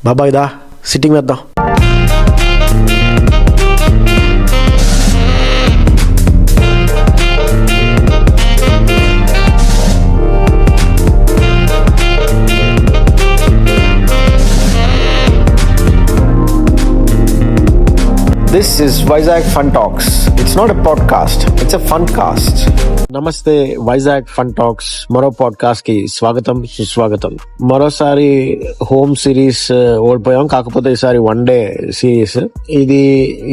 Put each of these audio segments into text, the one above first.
బాబాయ్ దా సిట్టింగ్ వేద్దాం. This is Vizag Fun Talks. It's not a podcast, it's a fun cast. నమస్తే, Vizag fun talks మరో podcast కి స్వాగతం, సుస్వాగతం. మరోసారి హోమ్ సిరీస్ ఓడిపోయాం, కాకపోతే ఈసారి వన్ డే సిరీస్. ఇది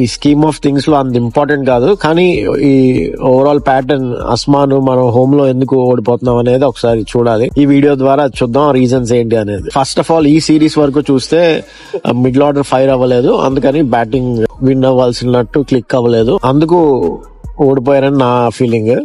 ఈ స్కీమ్ ఆఫ్ థింగ్స్ లో అంత ఇంపార్టెంట్ కాదు, కానీ ఈ ఓవరాల్ ప్యాటర్న్ అస్మాను మనం హోమ్ లో ఎందుకు ఓడిపోతున్నాం అనేది ఒకసారి చూడాలి. ఈ వీడియో ద్వారా చూద్దాం రీజన్స్ ఏంటి అనేది. ఫస్ట్ ఆఫ్ ఆల్ ఈ సిరీస్ వరకు చూస్తే మిడిల్ ఆర్డర్ ఫైర్ అవ్వలేదు, అందుకని బ్యాటింగ్ విన్ అవ్వాల్సినట్టు క్లిక్ అవ్వలేదు, అందుకు ఓడిపోయారని నా ఫీలింగ్.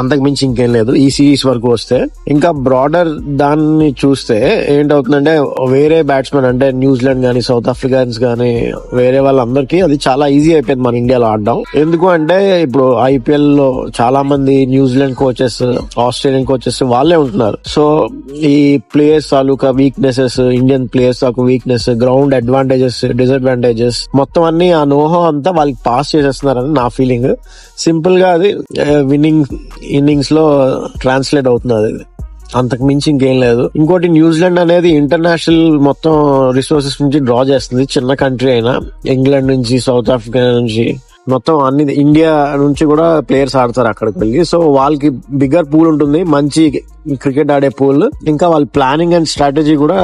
అంతకు మించి ఇంకేం లేదు ఈ సిరీస్ వరకు వస్తే. ఇంకా బ్రాడర్ దాన్ని చూస్తే ఏంటవుతుందంటే, వేరే బ్యాట్స్మెన్ అంటే న్యూజిలాండ్ గానీ, సౌత్ ఆఫ్రికన్స్ గానీ, వేరే వాళ్ళందరికీ అది చాలా ఈజీ అయిపోయింది మన ఇండియాలో ఆడడం. ఎందుకు అంటే ఇప్పుడు ఐపీఎల్ లో చాలా మంది న్యూజిలాండ్ కోచెస్, ఆస్ట్రేలియన్ కోచెస్ వాళ్ళే ఉంటున్నారు. సో ఈ ప్లేయర్స్ తాలూకా వీక్నెసెస్, ఇండియన్ ప్లేయర్స్ తాలూకా వీక్నెస్, గ్రౌండ్ అడ్వాంటేజెస్, డిసడ్వాంటేజెస్ మొత్తం అన్ని ఆ నోహో అంతా వాళ్ళకి పాస్ చేసేస్తున్నారని నా ఫీలింగ్. సింపుల్ గా అది విన్నింగ్ ఇన్నింగ్స్ లో ట్రాన్స్లేట్ అవుతుంది, అది అంతకు మించి ఇంకేం లేదు. ఇంకోటి, న్యూజిలాండ్ అనేది ఇంటర్నేషనల్ మొత్తం రిసోర్సెస్ నుంచి డ్రా చేస్తుంది. చిన్న కంట్రీ అయినా ఇంగ్లాండ్ నుంచి, సౌత్ ఆఫ్రికా నుంచి, మొత్తం అన్ని ఇండియా నుంచి కూడా ప్లేయర్స్ ఆడతారు అక్కడికి వెళ్ళి. సో వాళ్ళకి బిగ్గర్ పూల్ ఉంటుంది, మంచి క్రికెట్ ఆడే పూల్. ఇంకా వాళ్ళ ప్లానింగ్ అండ్ స్ట్రాటజీ కూడా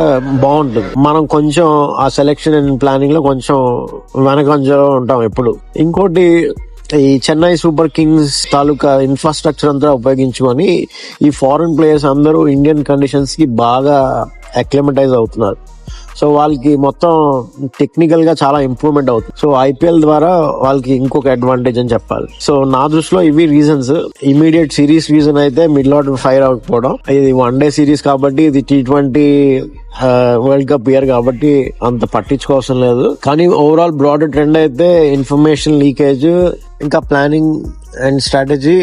బాగుంటుంది. మనం కొంచెం ఆ సెలెక్షన్ అండ్ ప్లానింగ్ లో కొంచెం వెనకంజలో ఉంటాం ఎప్పుడు. ఇంకోటి, ఈ చెన్నై సూపర్ కింగ్స్ తాలూకా ఇన్ఫ్రాస్ట్రక్చర్ అంతా ఉపయోగించుకొని ఈ ఫారెన్ ప్లేయర్స్ అందరూ ఇండియన్ కండిషన్స్ కి బాగా అక్లిమటైజ్ అవుతున్నారు. సో వాళ్ళకి మొత్తం టెక్నికల్ గా చాలా ఇంప్రూవ్మెంట్ అవుతుంది. సో ఐపీఎల్ ద్వారా వాళ్ళకి ఇంకొక అడ్వాంటేజ్ అని చెప్పాలి. సో నా దృష్టిలో ఇవి రీజన్స్. ఇమీడియట్ సిరీస్ రీజన్ అయితే మిడిల్ ఆర్డర్ ఫైర్ అవ్వకపోవడం. ఇది వన్ డే సిరీస్ కాబట్టి, ఇది T20 వరల్డ్ కప్ ఇయర్ కాబట్టి అంత పట్టించుకోవాల్సిన లేదు. కానీ ఓవరాల్ బ్రాడర్ ట్రెండ్ అయితే ఇన్ఫర్మేషన్ లీకేజ్, ఇంకా ప్లానింగ్ అండ్ స్ట్రాటజీ,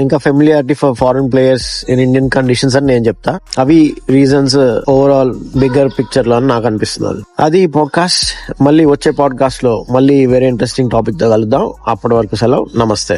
ఇంకా familiarity for foreign players in Indian conditions అని నేను చెప్తా. అవి రీజన్స్ ఓవరాల్ బిగ్గర్ పిక్చర్ లో అని నాకు అనిపిస్తుంది. అది ఈ పాడ్కాస్ట్. మళ్ళీ వచ్చే పాడ్కాస్ట్ లో మళ్ళీ వేరే ఇంట్రెస్టింగ్ టాపిక్ తో కలుద్దాం. అప్పటి వరకు సెలవు, నమస్తే.